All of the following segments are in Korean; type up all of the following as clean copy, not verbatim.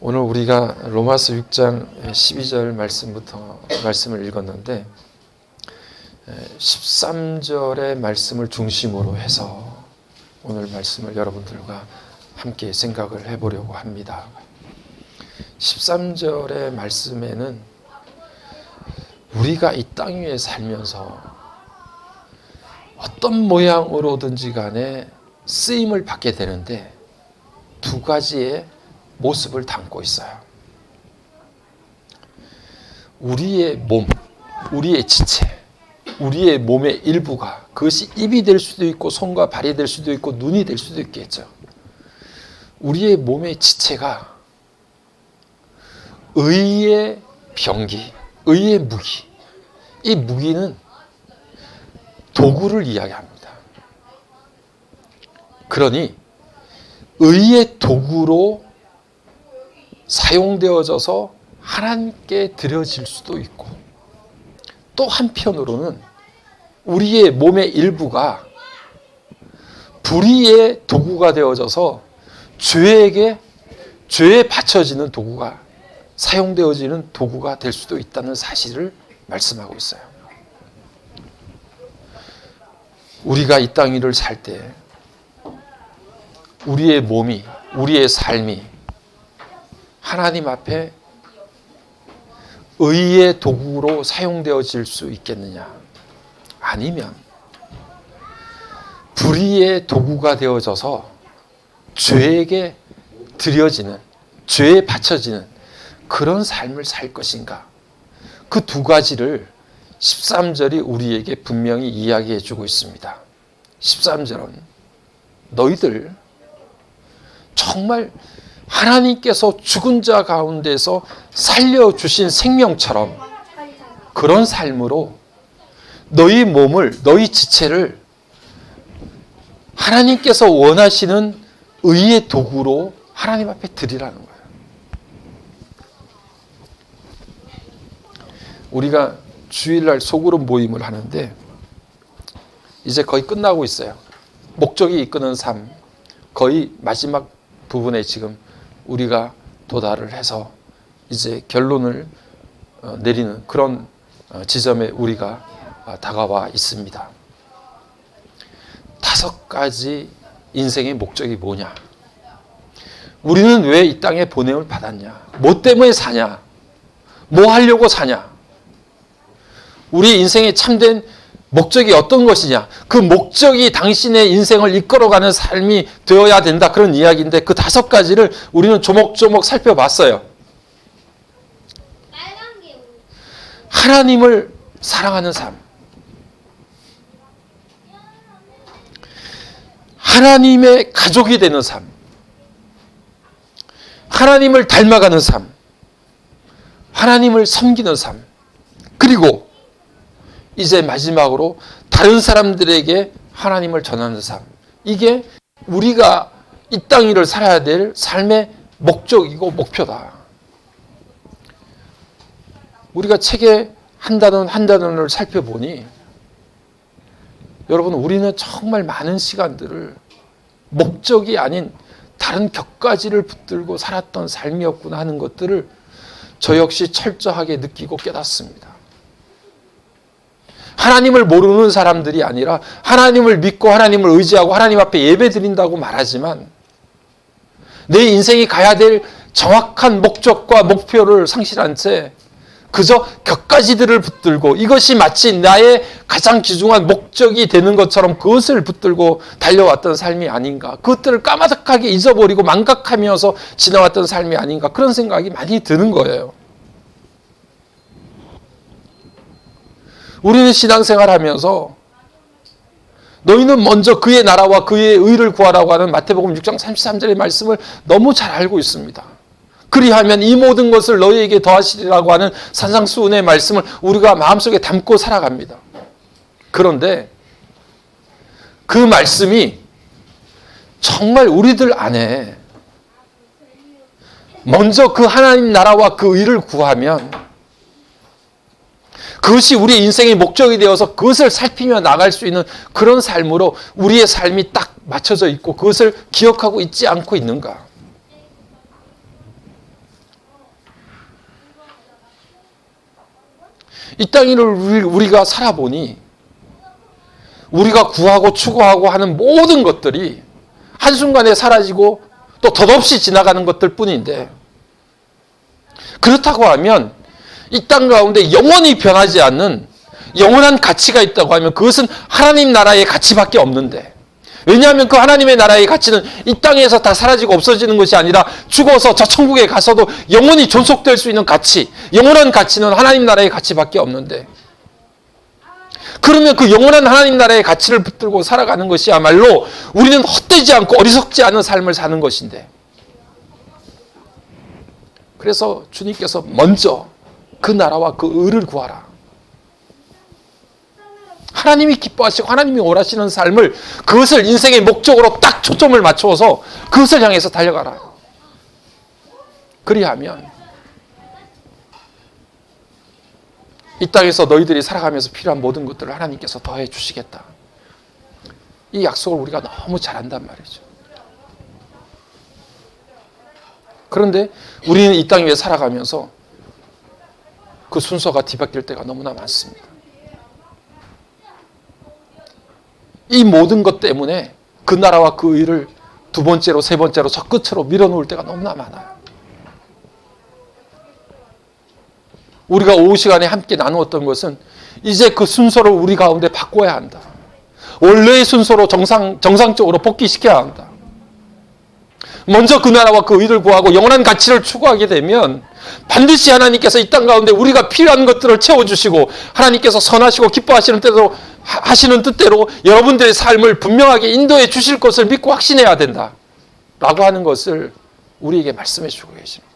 오늘 우리가 로마서 6장 12절 말씀부터 말씀을 읽었는데 13절의 말씀을 중심으로 해서 오늘 말씀을 여러분들과 함께 생각을 해보려고 합니다. 13절의 말씀에는 우리가 이 땅 위에 살면서 어떤 모양으로든지 간에 쓰임을 받게 되는데 두 가지의 모습을 담고 있어요. 우리의 몸, 우리의 지체, 우리의 몸의 일부가, 그것이 입이 될 수도 있고 손과 발이 될 수도 있고 눈이 될 수도 있겠죠. 우리의 몸의 지체가 의의 병기, 의의 무기, 이 무기는 도구를 이야기합니다. 그러니 의의 도구로 사용되어져서 하나님께 드려질 수도 있고, 또 한편으로는 우리의 몸의 일부가 불의의 도구가 되어져서 죄에 바쳐지는 도구가, 사용되어지는 도구가 될 수도 있다는 사실을 말씀하고 있어요. 우리가 이 땅 위를 살 때 우리의 몸이, 우리의 삶이 하나님 앞에 의의 도구로 사용되어질 수 있겠느냐? 아니면 불의의 도구가 되어져서 죄에게 드려지는, 죄에 바쳐지는 그런 삶을 살 것인가? 그 두 가지를 13절이 우리에게 분명히 이야기해 주고 있습니다. 13절은 너희들 정말 하나님께서 죽은 자 가운데서 살려주신 생명처럼 그런 삶으로 너희 몸을, 너희 지체를 하나님께서 원하시는 의의 도구로 하나님 앞에 드리라는 거예요. 우리가 주일날 소그룹 모임을 하는데 이제 거의 끝나고 있어요. 목적이 이끄는 삶, 거의 마지막 부분에 지금 우리가 도달을 해서 이제 결론을 내리는 그런 지점에 우리가 다가와 있습니다. 5가지 인생의 목적이 뭐냐? 우리는 왜 이 땅에 보냄을 받았냐? 뭐 때문에 사냐? 뭐 하려고 사냐? 우리 인생의 참된 목적이 어떤 것이냐? 그 목적이 당신의 인생을 이끌어가는 삶이 되어야 된다. 그런 이야기인데 그 5가지를 우리는 조목조목 살펴봤어요. 하나님을 사랑하는 삶, 하나님의 가족이 되는 삶, 하나님을 닮아가는 삶, 하나님을 섬기는 삶, 그리고 이제 마지막으로 다른 사람들에게 하나님을 전하는 삶. 이게 우리가 이 땅 위를 살아야 될 삶의 목적이고 목표다. 우리가 책의 한 단원을 살펴보니 여러분, 우리는 정말 많은 시간들을 목적이 아닌 다른 격가지를 붙들고 살았던 삶이었구나 하는 것들을 저 역시 철저하게 느끼고 깨닫습니다. 하나님을 모르는 사람들이 아니라 하나님을 믿고 하나님을 의지하고 하나님 앞에 예배 드린다고 말하지만 내 인생이 가야 될 정확한 목적과 목표를 상실한 채 그저 격가지들을 붙들고 이것이 마치 나의 가장 귀중한 목적이 되는 것처럼 그것을 붙들고 달려왔던 삶이 아닌가, 그것들을 까마득하게 잊어버리고 망각하면서 지나왔던 삶이 아닌가, 그런 생각이 많이 드는 거예요. 우리는 신앙생활 하면서 너희는 먼저 그의 나라와 그의 의를 구하라고 하는 마태복음 6장 33절의 말씀을 너무 잘 알고 있습니다. 그리하면 이 모든 것을 너희에게 더하시리라고 하는 산상수훈의 말씀을 우리가 마음속에 담고 살아갑니다. 그런데 그 말씀이 정말 우리들 안에 먼저 그 하나님 나라와 그 의를 구하면 그것이 우리 인생의 목적이 되어서 그것을 살피며 나갈 수 있는 그런 삶으로 우리의 삶이 딱 맞춰져 있고 그것을 기억하고 있지 않고 있는가? 이 땅을 우리가 살아보니 우리가 구하고 추구하고 하는 모든 것들이 한순간에 사라지고 또 덧없이 지나가는 것들 뿐인데, 그렇다고 하면 이 땅 가운데 영원히 변하지 않는 영원한 가치가 있다고 하면 그것은 하나님 나라의 가치밖에 없는데, 왜냐하면 그 하나님의 나라의 가치는 이 땅에서 다 사라지고 없어지는 것이 아니라 죽어서 저 천국에 가서도 영원히 존속될 수 있는 가치, 영원한 가치는 하나님 나라의 가치밖에 없는데, 그러면 그 영원한 하나님 나라의 가치를 붙들고 살아가는 것이야말로 우리는 헛되지 않고 어리석지 않은 삶을 사는 것인데, 그래서 주님께서 먼저 그 나라와 그 의를 구하라. 하나님이 기뻐하시고 하나님이 원하시는 삶을, 그것을 인생의 목적으로 딱 초점을 맞추어서 그것을 향해서 달려가라. 그리하면 이 땅에서 너희들이 살아가면서 필요한 모든 것들을 하나님께서 더해 주시겠다. 이 약속을 우리가 너무 잘한단 말이죠. 그런데 우리는 이 땅 위에 살아가면서 그 순서가 뒤바뀔 때가 너무나 많습니다. 이 모든 것 때문에 그 나라와 그 의를 두 번째로, 세 번째로, 저 끝으로 밀어놓을 때가 너무나 많아요. 우리가 오후 시간에 함께 나누었던 것은 이제 그 순서를 우리 가운데 바꿔야 한다. 원래의 순서로 정상적으로 복귀시켜야 한다. 먼저 그 나라와 그 의를 구하고 영원한 가치를 추구하게 되면 반드시 하나님께서 이 땅 가운데 우리가 필요한 것들을 채워주시고, 하나님께서 선하시고 기뻐하시는 뜻대로 여러분들의 삶을 분명하게 인도해 주실 것을 믿고 확신해야 된다 라고 하는 것을 우리에게 말씀해 주고 계십니다.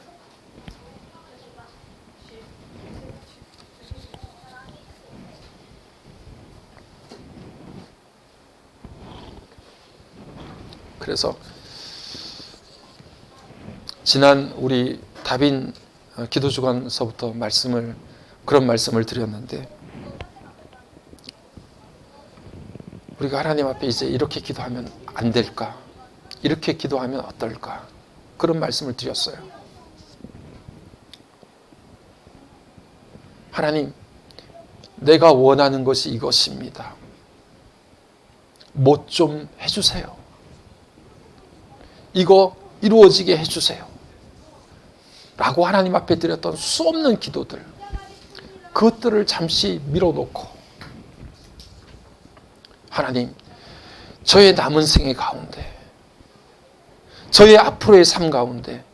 그래서 지난 우리 다빈 기도주간서부터 그런 말씀을 드렸는데, 우리가 하나님 앞에 이제 이렇게 기도하면 안 될까? 이렇게 기도하면 어떨까? 그런 말씀을 드렸어요. 하나님, 내가 원하는 것이 이것입니다. 뭐 좀 해주세요. 이거 이루어지게 해주세요. 라고 하나님 앞에 드렸던 수없는 기도들, 그것들을 잠시 밀어놓고, 하나님, 저의 남은 생애 가운데, 저의 앞으로의 삶 가운데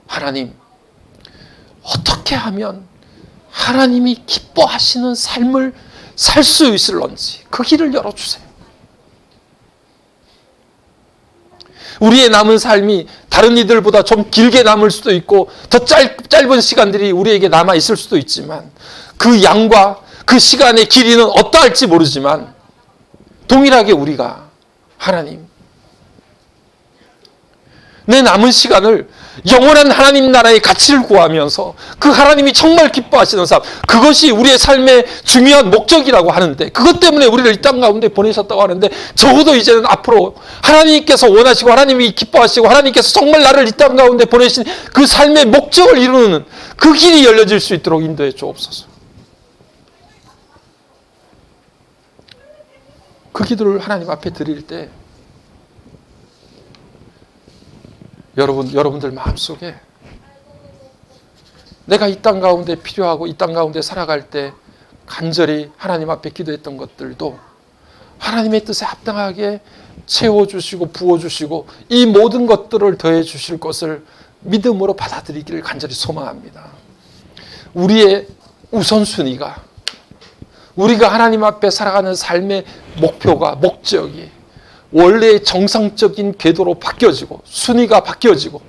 하나님, 어떻게 하면 하나님이 기뻐하시는 삶을 살 수 있을런지 그 길을 열어주세요. 우리의 남은 삶이 다른 이들보다 좀 길게 남을 수도 있고 더 짧은 시간들이 우리에게 남아 있을 수도 있지만, 그 양과 그 시간의 길이는 어떠할지 모르지만 동일하게 우리가 하나님, 내 남은 시간을 영원한 하나님 나라의 가치를 구하면서 그 하나님이 정말 기뻐하시는 삶, 그것이 우리의 삶의 중요한 목적이라고 하는데, 그것 때문에 우리를 이 땅 가운데 보내셨다고 하는데, 적어도 이제는 앞으로 하나님께서 원하시고 하나님이 기뻐하시고 하나님께서 정말 나를 이 땅 가운데 보내신 그 삶의 목적을 이루는 그 길이 열려질 수 있도록 인도해 주옵소서. 그 기도를 하나님 앞에 드릴 때 여러분들 마음속에 내가 이 땅 가운데 필요하고 이 땅 가운데 살아갈 때 간절히 하나님 앞에 기도했던 것들도 하나님의 뜻에 합당하게 채워주시고 부어주시고 이 모든 것들을 더해 주실 것을 믿음으로 받아들이기를 간절히 소망합니다. 우리의 우선순위가, 우리가 하나님 앞에 살아가는 삶의 목표가, 목적이 원래의 정상적인 궤도로 바뀌어지고 순위가 바뀌어지고,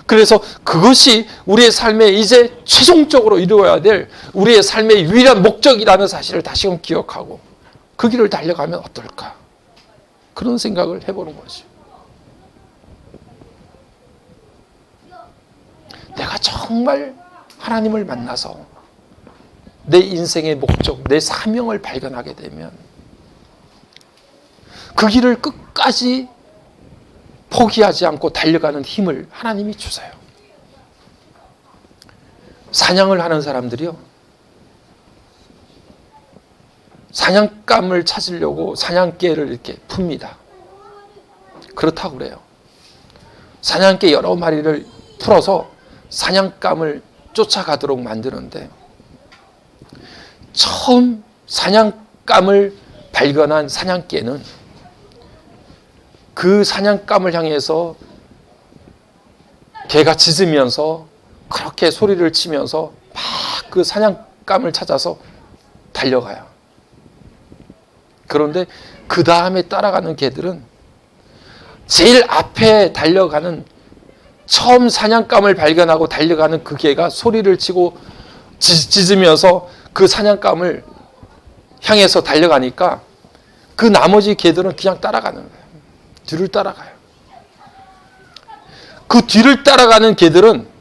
그래서 그것이 우리의 삶에 이제 최종적으로 이루어야 될 우리의 삶의 유일한 목적이라는 사실을 다시금 기억하고 그 길을 달려가면 어떨까? 그런 생각을 해보는 거죠. 내가 정말 하나님을 만나서 내 인생의 목적, 내 사명을 발견하게 되면 그 길을 끝까지 포기하지 않고 달려가는 힘을 하나님이 주세요. 사냥을 하는 사람들이요, 사냥감을 찾으려고 사냥개를 이렇게 풉니다. 그렇다고 그래요. 사냥개 여러 마리를 풀어서 사냥감을 쫓아가도록 만드는데, 처음 사냥감을 발견한 사냥개는 그 사냥감을 향해서 개가 짖으면서 그렇게 소리를 치면서 막 그 사냥감을 찾아서 달려가요. 그런데 그 다음에 따라가는 개들은 제일 앞에 달려가는, 처음 사냥감을 발견하고 달려가는 그 개가 소리를 치고 짖으면서 그 사냥감을 향해서 달려가니까 그 나머지 개들은 그냥 따라가는 거예요. 뒤를 따라가요. 그 뒤를 따라가는 개들은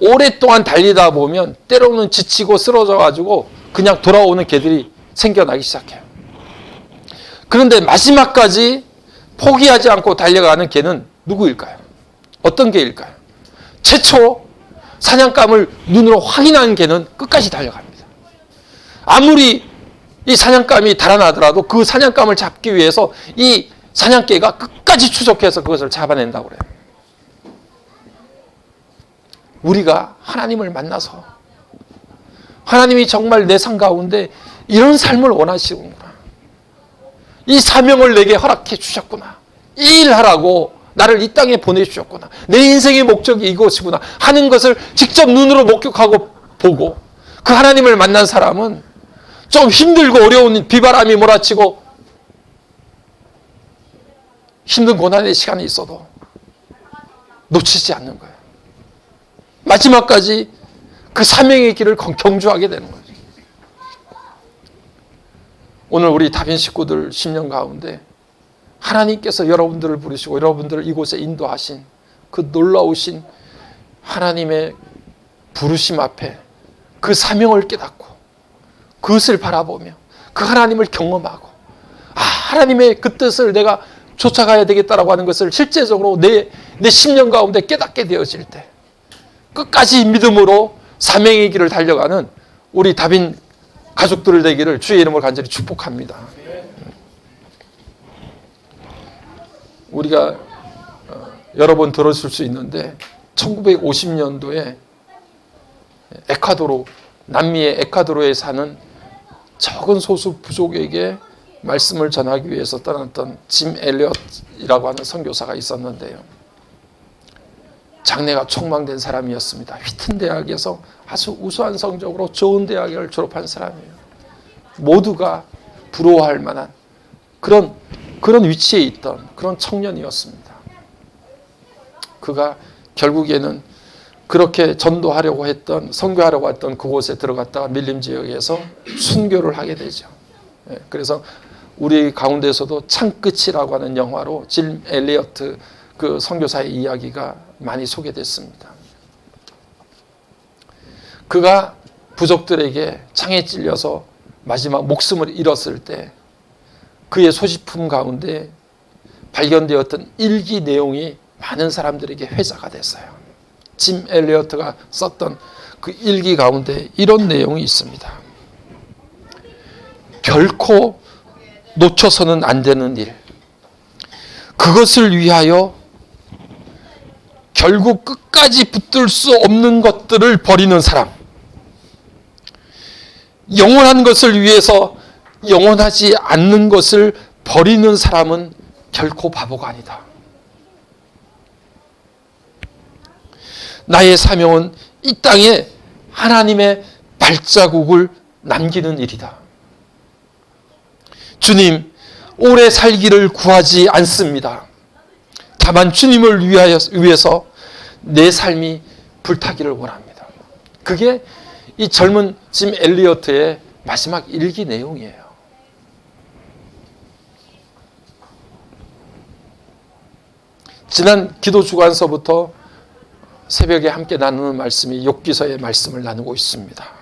오랫동안 달리다 보면 때로는 지치고 쓰러져 가지고 그냥 돌아오는 개들이 생겨나기 시작해요. 그런데 마지막까지 포기하지 않고 달려가는 개는 누구일까요? 어떤 개일까요? 최초 사냥감을 눈으로 확인한 개는 끝까지 달려갑니다. 아무리 이 사냥감이 달아나더라도 그 사냥감을 잡기 위해서 이 사냥개가 끝까지 추적해서 그것을 잡아낸다고 그래요. 우리가 하나님을 만나서 하나님이 정말 내 삶 가운데 이런 삶을 원하시는구나, 이 사명을 내게 허락해 주셨구나, 이 일하라고 나를 이 땅에 보내주셨구나, 내 인생의 목적이 이것이구나 하는 것을 직접 눈으로 목격하고 보고, 그 하나님을 만난 사람은 좀 힘들고 어려운 비바람이 몰아치고 힘든 고난의 시간이 있어도 놓치지 않는 거예요. 마지막까지 그 사명의 길을 경주하게 되는 거죠. 오늘 우리 다빈 식구들 10년 가운데 하나님께서 여러분들을 부르시고 여러분들을 이곳에 인도하신 그 놀라우신 하나님의 부르심 앞에 그 사명을 깨닫고 그것을 바라보며 그 하나님을 경험하고, 하나님의 그 뜻을 내가 쫓아가야 되겠다라고 하는 것을 실제적으로 내 10년 가운데 깨닫게 되어질 때 끝까지 믿음으로 사명의 길을 달려가는 우리 다빈 가족들 되기를 주의 이름으로 간절히 축복합니다. 우리가 여러 번 들었을 수 있는데 1950년도에 에콰도르, 남미의 에콰도르에 사는 적은 소수 부족에게 말씀을 전하기 위해서 떠났던 짐 엘리엇이라고 하는 선교사가 있었는데요. 장래가 촉망된 사람이었습니다. 휘튼 대학에서 아주 우수한 성적으로 좋은 대학을 졸업한 사람이에요. 모두가 부러워할 만한 그런 위치에 있던 그런 청년이었습니다. 그가 결국에는 그렇게 전도하려고 했던, 선교하려고 했던 그곳에 들어갔다가 밀림 지역에서 순교를 하게 되죠. 그래서 우리 가운데서도 창끝이라고 하는 영화로 짐 엘리어트 그 선교사의 이야기가 많이 소개됐습니다. 그가 부족들에게 창에 찔려서 마지막 목숨을 잃었을 때 그의 소지품 가운데 발견되었던 일기 내용이 많은 사람들에게 회자가 됐어요. 짐 엘리어트가 썼던 그 일기 가운데 이런 내용이 있습니다. 결코 놓쳐서는 안 되는 일, 그것을 위하여 결국 끝까지 붙들 수 없는 것들을 버리는 사람, 영원한 것을 위해서 영원하지 않는 것을 버리는 사람은 결코 바보가 아니다. 나의 사명은 이 땅에 하나님의 발자국을 남기는 일이다. 주님, 오래 살기를 구하지 않습니다. 다만 주님을 위해서 내 삶이 불타기를 원합니다. 그게 이 젊은 짐 엘리어트의 마지막 일기 내용이에요. 지난 기도 주간서부터 새벽에 함께 나누는 말씀이 욥기서의 말씀을 나누고 있습니다.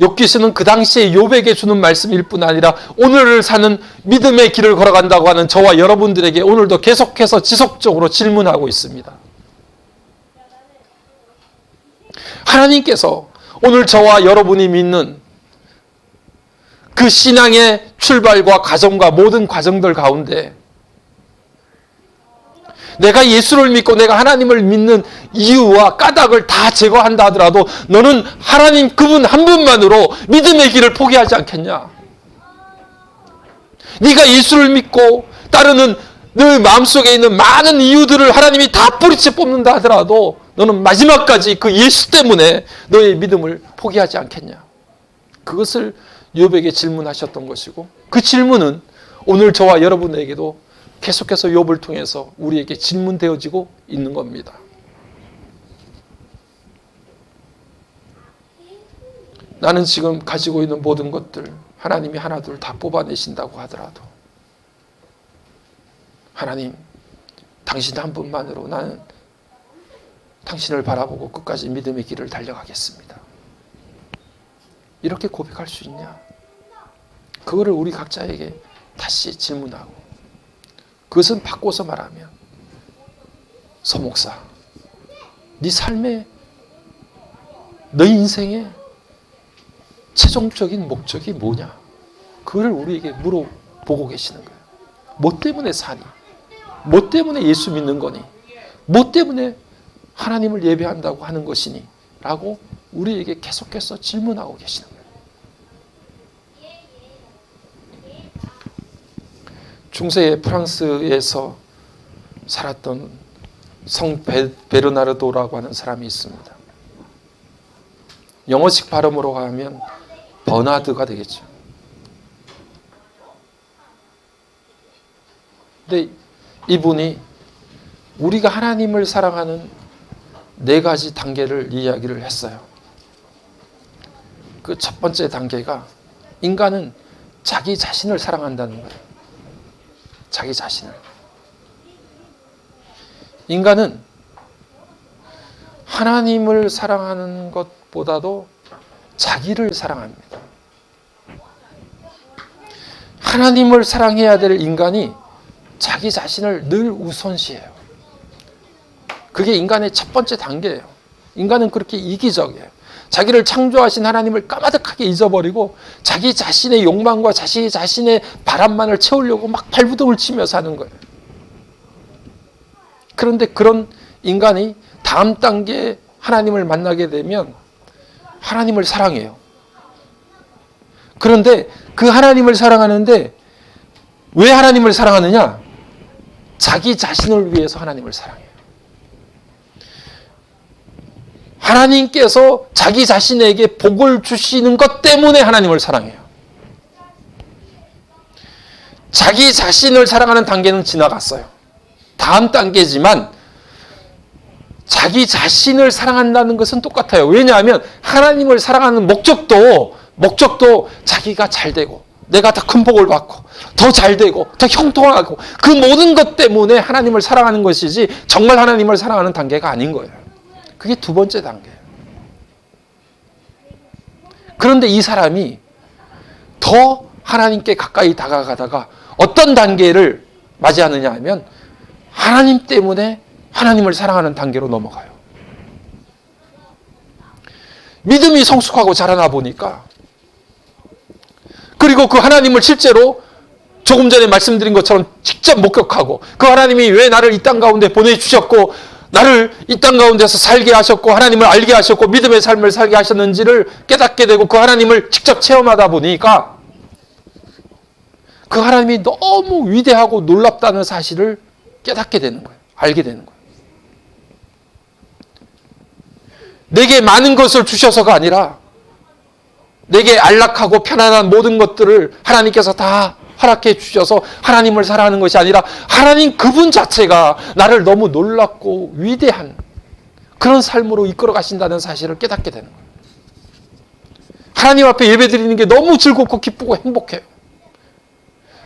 욥기서는 그 당시에 욥에게 주는 말씀일 뿐 아니라 오늘을 사는 믿음의 길을 걸어간다고 하는 저와 여러분들에게 오늘도 계속해서 지속적으로 질문하고 있습니다. 하나님께서 오늘 저와 여러분이 믿는 그 신앙의 출발과 과정과 모든 과정들 가운데 내가 예수를 믿고 내가 하나님을 믿는 이유와 까닭을 다 제거한다 하더라도 너는 하나님 그분 한 분만으로 믿음의 길을 포기하지 않겠냐? 네가 예수를 믿고 따르는 너 마음속에 있는 많은 이유들을 하나님이 다 뿌리째 뽑는다 하더라도 너는 마지막까지 그 예수 때문에 너의 믿음을 포기하지 않겠냐? 그것을 욥에게 질문하셨던 것이고 그 질문은 오늘 저와 여러분에게도 계속해서 욥을 통해서 우리에게 질문되어지고 있는 겁니다. 나는 지금 가지고 있는 모든 것들 하나님이 하나둘 다 뽑아내신다고 하더라도 하나님, 당신 한 분만으로 나는 당신을 바라보고 끝까지 믿음의 길을 달려가겠습니다. 이렇게 고백할 수 있냐? 그거를 우리 각자에게 다시 질문하고 그것은 바꿔서 말하면 서목사, 네 삶의 너 인생의 최종적인 목적이 뭐냐? 그걸 우리에게 물어보고 계시는 거예요. 뭐 때문에 사니? 뭐 때문에 예수 믿는 거니? 뭐 때문에 하나님을 예배한다고 하는 것이니? 라고 우리에게 계속해서 질문하고 계시는 거예요. 중세의 프랑스에서 살았던 성 베르나르도라고 하는 사람이 있습니다. 영어식 발음으로 가면 버나드가 되겠죠. 근데 이분이 우리가 하나님을 사랑하는 4가지 단계를 이야기를 했어요. 그 첫 번째 단계가 인간은 자기 자신을 사랑한다는 거예요. 자기 자신을. 인간은 하나님을 사랑하는 것보다도 자기를 사랑합니다. 하나님을 사랑해야 될 인간이 자기 자신을 늘 우선시해요. 그게 인간의 첫 번째 단계예요. 인간은 그렇게 이기적이에요. 자기를 창조하신 하나님을 까마득하게 잊어버리고 자기 자신의 욕망과 자기 자신의 바람만을 채우려고 막 발부둥을 치며 사는 거예요. 그런데 그런 인간이 다음 단계에 하나님을 만나게 되면 하나님을 사랑해요. 그런데 그 하나님을 사랑하는데 왜 하나님을 사랑하느냐? 자기 자신을 위해서 하나님을 사랑해요. 하나님께서 자기 자신에게 복을 주시는 것 때문에 하나님을 사랑해요. 자기 자신을 사랑하는 단계는 지나갔어요. 다음 단계지만 자기 자신을 사랑한다는 것은 똑같아요. 왜냐하면 하나님을 사랑하는 목적도 자기가 잘 되고 내가 더 큰 복을 받고 더 잘 되고 더 형통하고 그 모든 것 때문에 하나님을 사랑하는 것이지 정말 하나님을 사랑하는 단계가 아닌 거예요. 그게 두 번째 단계예요. 그런데 이 사람이 더 하나님께 가까이 다가가다가 어떤 단계를 맞이하느냐 하면 하나님 때문에 하나님을 사랑하는 단계로 넘어가요. 믿음이 성숙하고 자라나 보니까 그리고 그 하나님을 실제로 조금 전에 말씀드린 것처럼 직접 목격하고 그 하나님이 왜 나를 이 땅 가운데 보내주셨고 나를 이 땅 가운데서 살게 하셨고 하나님을 알게 하셨고 믿음의 삶을 살게 하셨는지를 깨닫게 되고 그 하나님을 직접 체험하다 보니까 그 하나님이 너무 위대하고 놀랍다는 사실을 깨닫게 되는 거예요. 알게 되는 거예요. 내게 많은 것을 주셔서가 아니라 내게 안락하고 편안한 모든 것들을 하나님께서 다 허락해 주셔서 하나님을 사랑하는 것이 아니라 하나님 그분 자체가 나를 너무 놀랍고 위대한 그런 삶으로 이끌어 가신다는 사실을 깨닫게 되는 거예요. 하나님 앞에 예배드리는 게 너무 즐겁고 기쁘고 행복해요.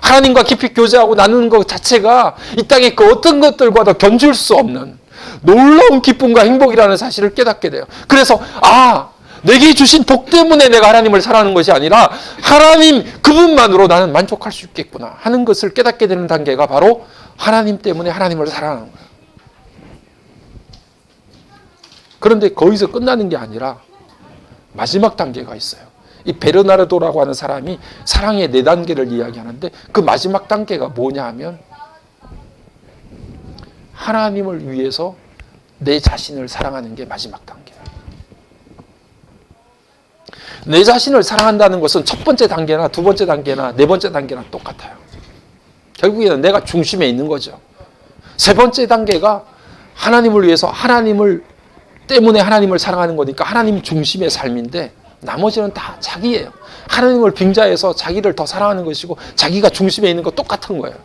하나님과 깊이 교제하고 나누는 것 자체가 이 땅의 그 어떤 것들과도 견줄 수 없는 놀라운 기쁨과 행복이라는 사실을 깨닫게 돼요. 그래서 내게 주신 복 때문에 내가 하나님을 사랑하는 것이 아니라 하나님 그분만으로 나는 만족할 수 있겠구나 하는 것을 깨닫게 되는 단계가 바로 하나님 때문에 하나님을 사랑하는 거예요. 그런데 거기서 끝나는 게 아니라 마지막 단계가 있어요. 이 베르나르도라고 하는 사람이 사랑의 4단계를 이야기하는데 그 마지막 단계가 뭐냐 하면 하나님을 위해서 내 자신을 사랑하는 게 마지막 단계예요. 내 자신을 사랑한다는 것은 첫 번째 단계나 두 번째 단계나 네 번째 단계나 똑같아요. 결국에는 내가 중심에 있는 거죠. 세 번째 단계가 하나님을 위해서 하나님을 때문에 하나님을 사랑하는 거니까 하나님 중심의 삶인데 나머지는 다 자기예요. 하나님을 빙자해서 자기를 더 사랑하는 것이고 자기가 중심에 있는 거 똑같은 거예요.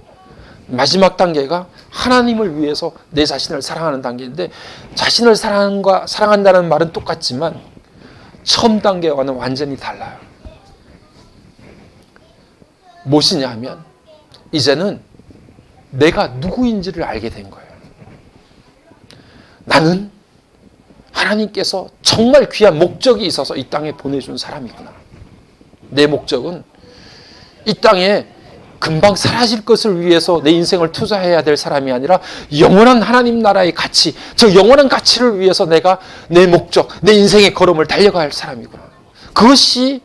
마지막 단계가 하나님을 위해서 내 자신을 사랑하는 단계인데 자신을 사랑한다는 말은 똑같지만 처음 단계와는 완전히 달라요. 무엇이냐 하면 이제는 내가 누구인지를 알게 된 거예요. 나는 하나님께서 정말 귀한 목적이 있어서 이 땅에 보내준 사람이구나. 내 목적은 이 땅에 금방 사라질 것을 위해서 내 인생을 투자해야 될 사람이 아니라 영원한 하나님 나라의 가치, 저 영원한 가치를 위해서 내가 내 목적, 내 인생의 걸음을 달려가야 할 사람이구나. 그것이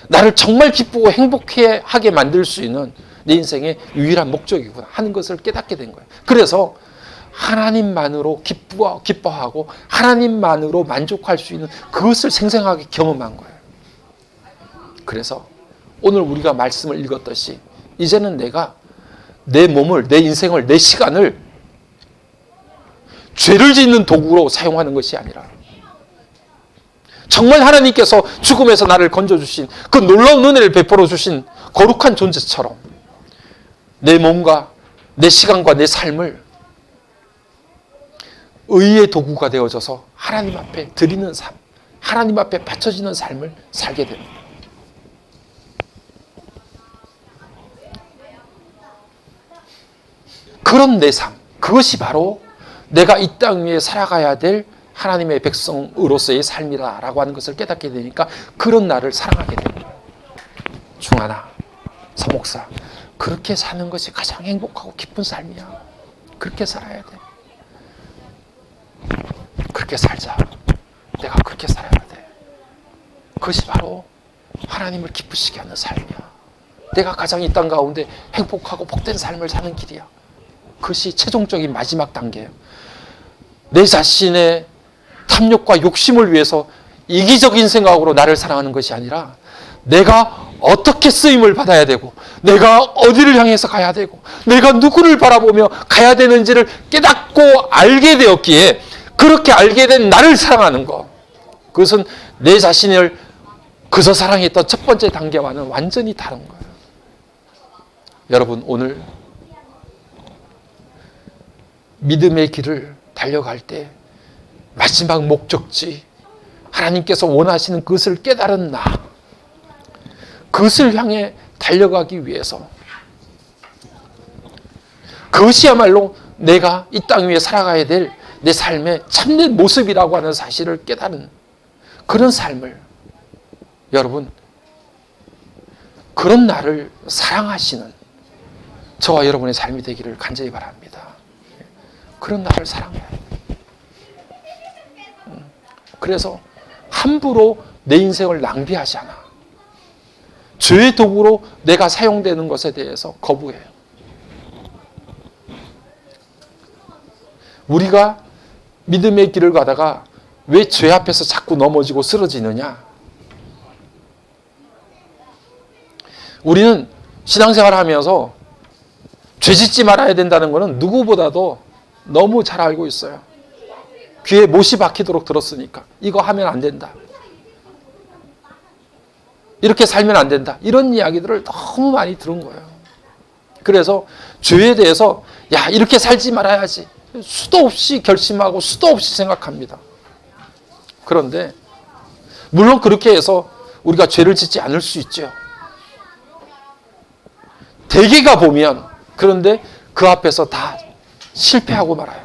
나를 정말 기쁘고 행복하게 만들 수 있는 내 인생의 유일한 목적이구나 하는 것을 깨닫게 된 거예요. 그래서 하나님만으로 기뻐하고 하나님만으로 만족할 수 있는 그것을 생생하게 경험한 거예요. 그래서 오늘 우리가 말씀을 읽었듯이 이제는 내가 내 몸을, 내 인생을, 내 시간을 죄를 짓는 도구로 사용하는 것이 아니라 정말 하나님께서 죽음에서 나를 건져주신 그 놀라운 은혜를 베풀어 주신 거룩한 존재처럼 내 몸과 내 시간과 내 삶을 의의 도구가 되어져서 하나님 앞에 드리는 삶, 하나님 앞에 바쳐지는 삶을 살게 됩니다. 그런 내 삶, 그것이 바로 내가 이 땅 위에 살아가야 될 하나님의 백성으로서의 삶이다라고 하는 것을 깨닫게 되니까 그런 나를 사랑하게 됩니다. 중하나, 서목사, 그렇게 사는 것이 가장 행복하고 기쁜 삶이야. 그렇게 살아야 돼. 그렇게 살자. 내가 그렇게 살아야 돼. 그것이 바로 하나님을 기쁘시게 하는 삶이야. 내가 가장 이 땅 가운데 행복하고 복된 삶을 사는 길이야. 그것이 최종적인 마지막 단계예요. 내 자신의 탐욕과 욕심을 위해서 이기적인 생각으로 나를 사랑하는 것이 아니라 내가 어떻게 쓰임을 받아야 되고 내가 어디를 향해서 가야 되고 내가 누구를 바라보며 가야 되는지를 깨닫고 알게 되었기에 그렇게 알게 된 나를 사랑하는 것, 그것은 내 자신을 그저 사랑했던 첫 번째 단계와는 완전히 다른 거예요. 여러분, 오늘 믿음의 길을 달려갈 때 마지막 목적지, 하나님께서 원하시는 그것을 깨달은 나, 그것을 향해 달려가기 위해서 그것이야말로 내가 이 땅 위에 살아가야 될 내 삶의 참된 모습이라고 하는 사실을 깨달은 그런 삶을, 여러분, 그런 나를 사랑하시는 저와 여러분의 삶이 되기를 간절히 바랍니다. 그런 나를 사랑해야 돼. 그래서 함부로 내 인생을 낭비하지 않아. 죄의 도구로 내가 사용되는 것에 대해서 거부해요. 우리가 믿음의 길을 가다가 왜 죄 앞에서 자꾸 넘어지고 쓰러지느냐? 우리는 신앙생활을 하면서 죄 짓지 말아야 된다는 것은 누구보다도 너무 잘 알고 있어요. 귀에 못이 박히도록 들었으니까 이거 하면 안 된다. 이렇게 살면 안 된다. 이런 이야기들을 너무 많이 들은 거예요. 그래서 죄에 대해서 야, 이렇게 살지 말아야지. 수도 없이 결심하고 수도 없이 생각합니다. 그런데 물론 그렇게 해서 우리가 죄를 짓지 않을 수 있죠. 대개가 보면 그런데 그 앞에서 다 실패하고 말아요.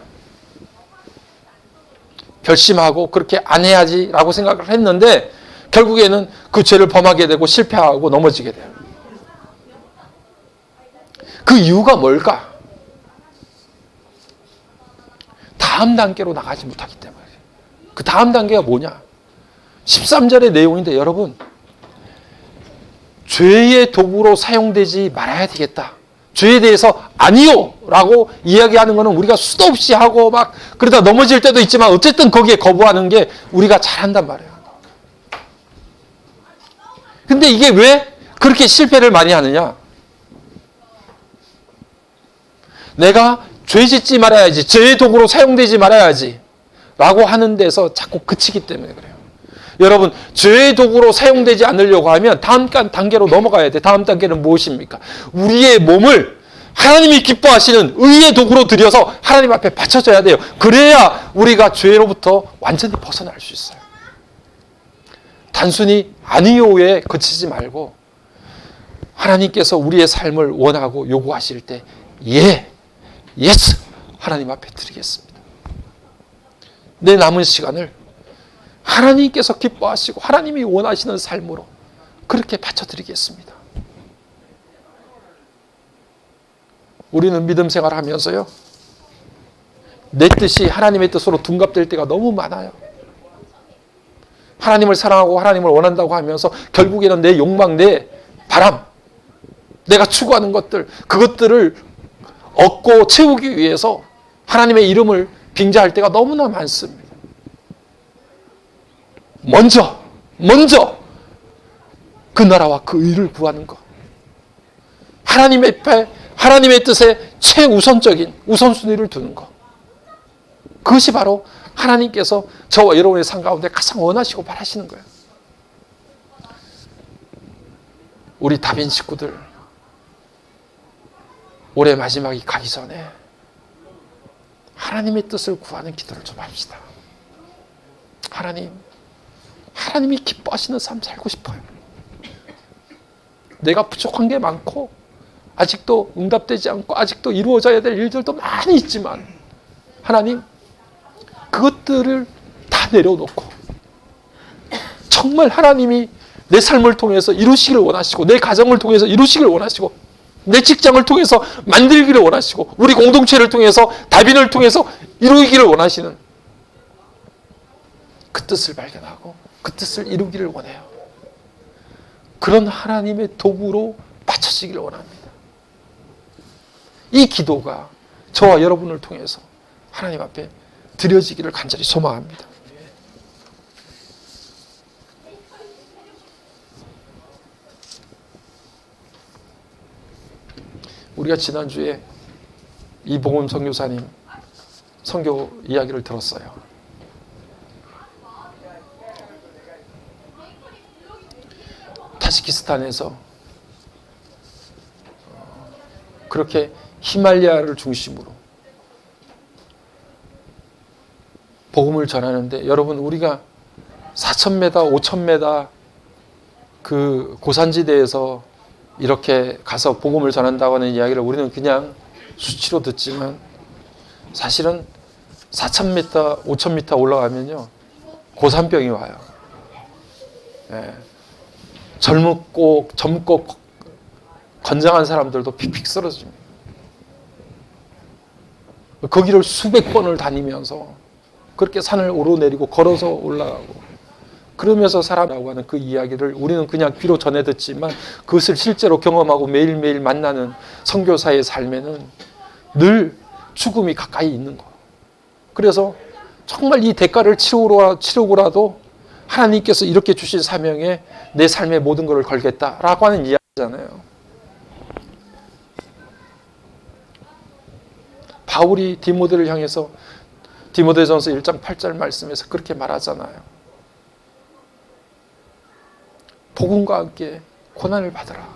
결심하고 그렇게 안 해야지라고 생각을 했는데 결국에는 그 죄를 범하게 되고 실패하고 넘어지게 돼요. 그 이유가 뭘까? 다음 단계로 나가지 못하기 때문에. 그 다음 단계가 뭐냐? 13절의 내용인데 여러분, 죄의 도구로 사용되지 말아야 되겠다. 죄에 대해서 아니요 라고 이야기하는 것은 우리가 수도 없이 하고 막 그러다 넘어질 때도 있지만 어쨌든 거기에 거부하는 게 우리가 잘한단 말이에요. 근데 이게 왜 그렇게 실패를 많이 하느냐? 내가 죄 짓지 말아야지, 죄의 도구로 사용되지 말아야지 라고 하는 데서 자꾸 그치기 때문에 그래요. 여러분, 죄의 도구로 사용되지 않으려고 하면 다음 단계로 넘어가야 돼. 다음 단계는 무엇입니까? 우리의 몸을 하나님이 기뻐하시는 의의 도구로 들여서 하나님 앞에 바쳐져야 돼요. 그래야 우리가 죄로부터 완전히 벗어날 수 있어요. 단순히 아니요에 그치지 말고 하나님께서 우리의 삶을 원하고 요구하실 때 예스 하나님 앞에 드리겠습니다. 내 남은 시간을 하나님께서 기뻐하시고 하나님이 원하시는 삶으로 그렇게 바쳐드리겠습니다. 우리는 믿음 생활하면서요, 내 뜻이 하나님의 뜻으로 둔갑될 때가 너무 많아요. 하나님을 사랑하고 하나님을 원한다고 하면서 결국에는 내 욕망, 내 바람, 내가 추구하는 것들, 그것들을 얻고 채우기 위해서 하나님의 이름을 빙자할 때가 너무나 많습니다. 먼저 그 나라와 그 의를 구하는 것, 하나님의 뜻에 최우선적인 우선순위를 두는 것, 그것이 바로 하나님께서 저와 여러분의 삶 가운데 가장 원하시고 바라시는 거예요. 우리 다빈 식구들, 올해 마지막이 가기 전에 하나님의 뜻을 구하는 기도를 좀 합시다. 하나님이 기뻐하시는 삶 살고 싶어요. 내가 부족한 게 많고 아직도 응답되지 않고 아직도 이루어져야 될 일들도 많이 있지만 하나님, 그것들을 다 내려놓고 정말 하나님이 내 삶을 통해서 이루시기를 원하시고 내 가정을 통해서 이루시기를 원하시고 내 직장을 통해서 만들기를 원하시고 우리 공동체를 통해서 다빈을 통해서 이루기를 원하시는 그 뜻을 발견하고 그 뜻을 이루기를 원해요. 그런 하나님의 도구로 바쳐지기를 원합니다. 이 기도가 저와 여러분을 통해서 하나님 앞에 드려지기를 간절히 소망합니다. 우리가 지난주에 이봉훈 선교사님 선교 이야기를 들었어요. 타지키스탄에서 그렇게 히말라야를 중심으로 복음을 전하는데, 여러분, 우리가 4,000m, 5,000m 그 고산지대에서 이렇게 가서 복음을 전한다고 하는 이야기를 우리는 그냥 수치로 듣지만 사실은 4,000m, 5,000m 올라가면요, 고산병이 와요. 젊고 건장한 사람들도 픽픽 쓰러집니다. 그 길을 수백 번을 다니면서 그렇게 산을 오르내리고 걸어서 올라가고 그러면서 살아라고 하는 그 이야기를 우리는 그냥 귀로 전해 듣지만 그것을 실제로 경험하고 매일매일 만나는 선교사의 삶에는 늘 죽음이 가까이 있는 거예요. 그래서 정말 이 대가를 치르고라도 하나님께서 이렇게 주신 사명에 내 삶의 모든 것을 걸겠다라고 하는 이야기잖아요. 바울이 디모데를 향해서 디모데전서 1장 8절 말씀에서 그렇게 말하잖아요. 복음과 함께 고난을 받으라.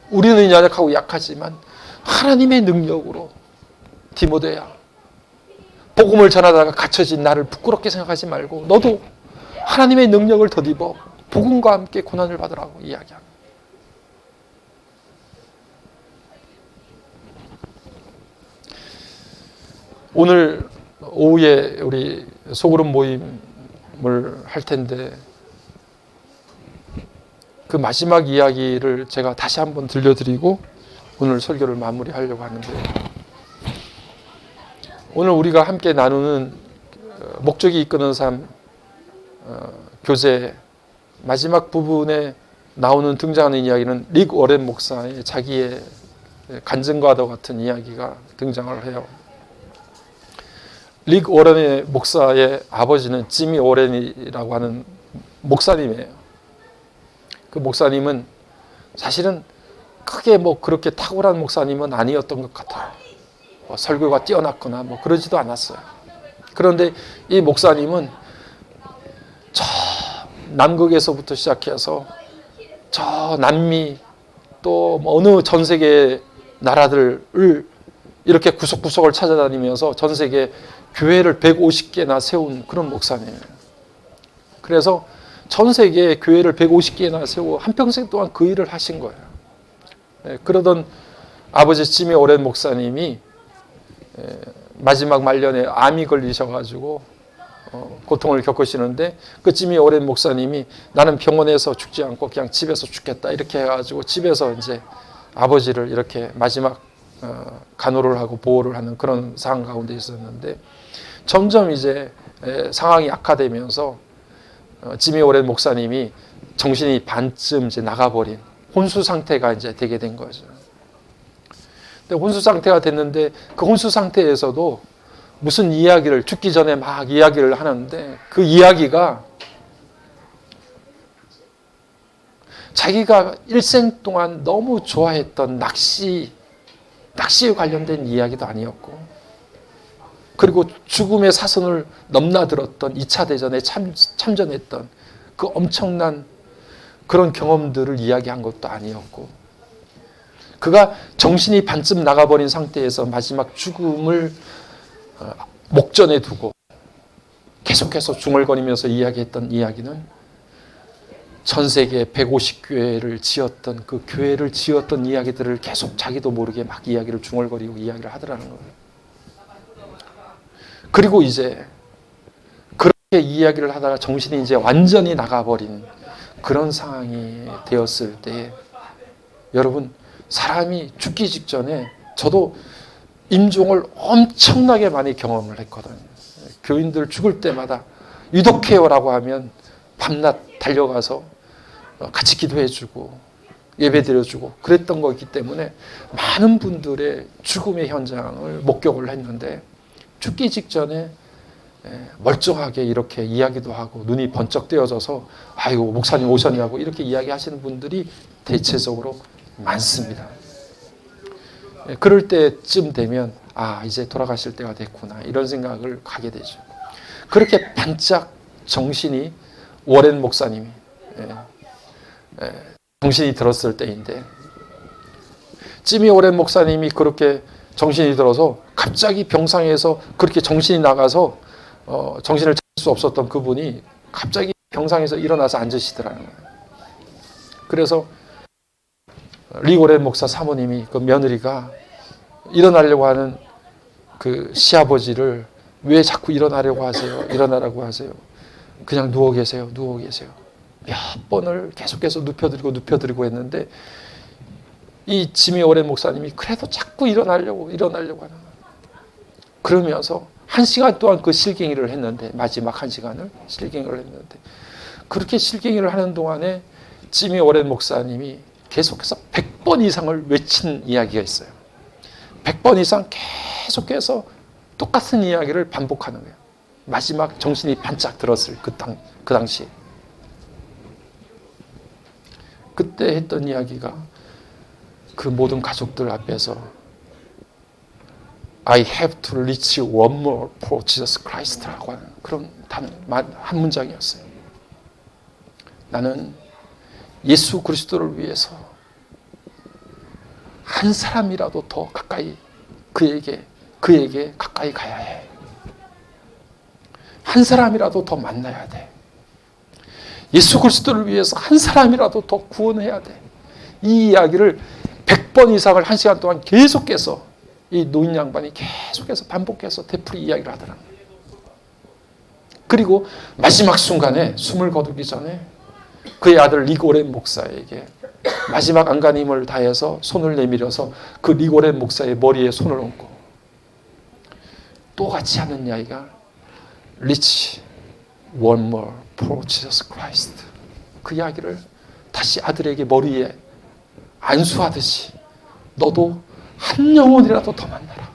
우리는 연약하고 약하지만 하나님의 능력으로 디모데야, 복음을 전하다가 갇혀진 나를 부끄럽게 생각하지 말고 너도 하나님의 능력을 덧입어 복음과 함께 고난을 받으라고 이야기합니다. 오늘 오후에 우리 소그룹 모임을 할 텐데 그 마지막 이야기를 제가 다시 한번 들려드리고 오늘 설교를 마무리하려고 하는데, 오늘 우리가 함께 나누는 목적이 이끄는 삶 교재 마지막 부분에 나오는 등장하는 이야기는 릭 워렌 목사의 자기의 간증과도 같은 이야기가 등장을 해요. 릭 워렌의 목사의 아버지는 지미 워렌이라고 하는 목사님이에요. 그 목사님은 사실은 크게 그렇게 탁월한 목사님은 아니었던 것 같아요. 설교가 뛰어났거나 그러지도 않았어요. 그런데 이 목사님은 저 남극에서부터 시작해서 저 남미 또 어느 전 세계 나라들을 이렇게 구석구석을 찾아다니면서 전 세계 교회를 150개나 세운 그런 목사님이에요. 그래서 전 세계에 교회를 150개나 세우고 한평생 동안 그 일을 하신 거예요. 그러던 아버지 지미 오렌 목사님이 마지막 말년에 암이 걸리셔가지고 고통을 겪으시는데 그 지미 오렌 목사님이 나는 병원에서 죽지 않고 그냥 집에서 죽겠다 이렇게 해가지고 집에서 이제 아버지를 이렇게 마지막 간호를 하고 보호를 하는 그런 상황 가운데 있었는데 점점 이제 상황이 악화되면서 지미 오렌 목사님이 정신이 반쯤 이제 나가버린 혼수 상태가 이제 되게 된 거죠. 근데 혼수 상태가 됐는데 그 혼수 상태에서도 무슨 이야기를 죽기 전에 막 이야기를 하는데 그 이야기가 자기가 일생 동안 너무 좋아했던 낚시에 관련된 이야기도 아니었고 그리고 죽음의 사선을 넘나들었던 2차 대전에 참전했던 그 엄청난 그런 경험들을 이야기한 것도 아니었고 그가 정신이 반쯤 나가버린 상태에서 마지막 죽음을 목전에 두고 계속해서 중얼거리면서 이야기했던 이야기는 전 세계 150교회를 지었던 그 교회를 지었던 이야기들을 계속 자기도 모르게 막 이야기를 중얼거리고 이야기를 하더라는 거예요. 그리고 이제 그렇게 이야기를 하다가 정신이 이제 완전히 나가버린 그런 상황이 되었을 때 여러분 사람이 죽기 직전에 저도 임종을 엄청나게 많이 경험을 했거든요. 교인들 죽을 때마다 유독해요라고 하면 밤낮 달려가서 같이 기도해주고 예배드려주고 그랬던 거기 때문에 많은 분들의 죽음의 현장을 목격을 했는데 죽기 직전에 멀쩡하게 이렇게 이야기도 하고 눈이 번쩍 뜨여져서 아이고 목사님 오셨냐고 이렇게 이야기하시는 분들이 대체적으로 많습니다. 그럴 때쯤 되면 이제 돌아가실 때가 됐구나 이런 생각을 하게 되죠. 그렇게 반짝 정신이 워렌 목사님이 정신이 들었을 때인데 지미 워렌 목사님이 그렇게 정신이 들어서 갑자기 병상에서 그렇게 정신이 나가서 정신을 차릴 수 없었던 그분이 갑자기 병상에서 일어나서 앉으시더라는 거예요. 그래서 릭 워렌 목사 사모님이 그 며느리가 일어나려고 하는 그 시아버지를 왜 자꾸 일어나려고 하세요? 일어나라고 하세요. 그냥 누워 계세요. 누워 계세요. 몇 번을 계속해서 눕혀드리고 했는데 이 지미 오렌 목사님이 그래도 자꾸 일어나려고 하는 거예요. 그러면서 1시간 동안 그 실갱이를 했는데 마지막 1시간을 실갱이를 했는데 그렇게 실갱이를 하는 동안에 지미 오렌 목사님이 계속해서 100번 이상을 외친 이야기가 있어요. 100번 이상 계속해서 똑같은 이야기를 반복하는 거예요. 마지막 정신이 반짝 들었을 그 당시에. 그때 했던 이야기가 그 모든 가족들 앞에서 I have to reach one more for Jesus Christ라고 하는 그런 한 문장이었어요. 나는 예수 그리스도를 위해서 한 사람이라도 더 가까이 그에게 가까이 가야 해. 한 사람이라도 더 만나야 돼. 예수 그리스도를 위해서 한 사람이라도 더 구원해야 돼. 이 이야기를 100번 이상을 1시간 동안 계속해서 이 노인 양반이 계속해서 반복해서 되풀이 이야기를 하더라고요. 그리고 마지막 순간에 숨을 거두기 전에 그의 아들 릭 오렌 목사에게 마지막 안간힘을 다해서 손을 내밀어서 그 릭 오렌 목사의 머리에 손을 얹고 또 같이 하는 이야기가 reach one more for Jesus Christ. 그 이야기를 다시 아들에게 머리에 안수하듯이 너도 한 영혼이라도 더 만나라.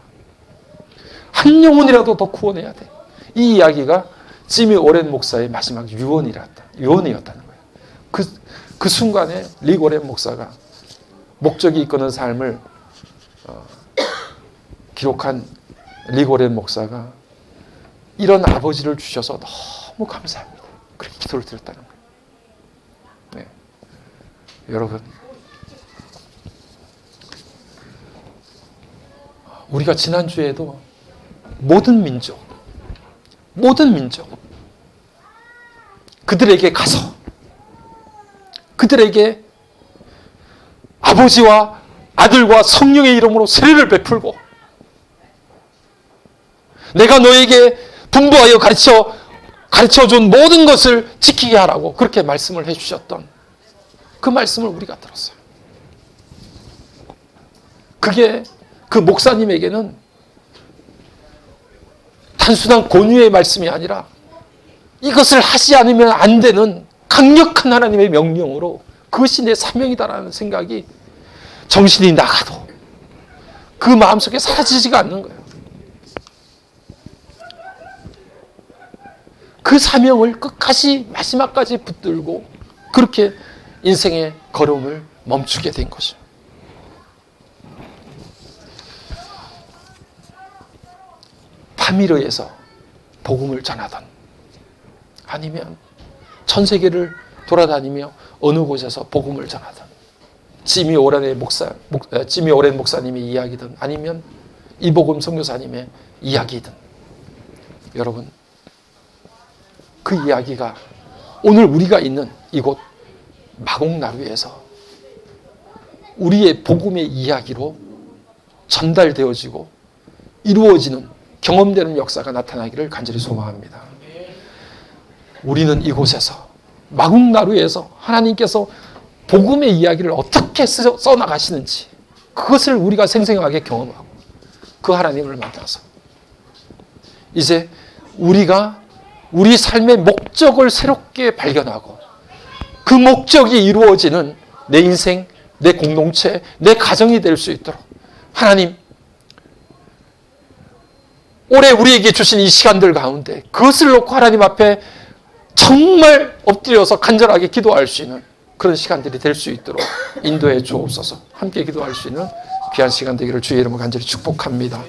한 영혼이라도 더 구원해야 돼. 이 이야기가 지미 오렌 목사의 마지막 유언이었다는 거예요. 그 순간에 릭 오렌 목사가 목적이 이끄는 삶을 기록한 릭 오렌 목사가 이런 아버지를 주셔서 너무 감사합니다. 그렇게 기도를 드렸다는 거예요. 네. 여러분, 우리가 지난주에도 모든 민족 그들에게 가서 그들에게 아버지와 아들과 성령의 이름으로 세례를 베풀고 내가 너에게 분부하여 가르쳐준 모든 것을 지키게 하라고 그렇게 말씀을 해주셨던 그 말씀을 우리가 들었어요. 그게 그 목사님에게는 단순한 권유의 말씀이 아니라 이것을 하지 않으면 안 되는 강력한 하나님의 명령으로 그것이 내 사명이다라는 생각이 정신이 나가도 그 마음속에 사라지지가 않는 거예요. 그 사명을 끝까지 마지막까지 붙들고 그렇게 인생의 걸음을 멈추게 된 거죠. 파미르에서 복음을 전하던 아니면 전 세계를 돌아다니며 어느 곳에서 복음을 전하던 지미 오렌 목사님의 이야기든 아니면 이복음 선교사님의 이야기든 여러분 그 이야기가 오늘 우리가 있는 이곳 마곡나루에서 우리의 복음의 이야기로 전달되어지고 이루어지는 경험되는 역사가 나타나기를 간절히 소망합니다. 우리는 이곳에서 마곡나루에서 하나님께서 복음의 이야기를 어떻게 써나가시는지 그것을 우리가 생생하게 경험하고 그 하나님을 만나서 이제 우리가 우리 삶의 목적을 새롭게 발견하고 그 목적이 이루어지는 내 인생, 내 공동체, 내 가정이 될 수 있도록 하나님 올해 우리에게 주신 이 시간들 가운데 그것을 놓고 하나님 앞에 정말 엎드려서 간절하게 기도할 수 있는 그런 시간들이 될 수 있도록 인도해 주옵소서. 함께 기도할 수 있는 귀한 시간 되기를 주의 이름으로 간절히 축복합니다.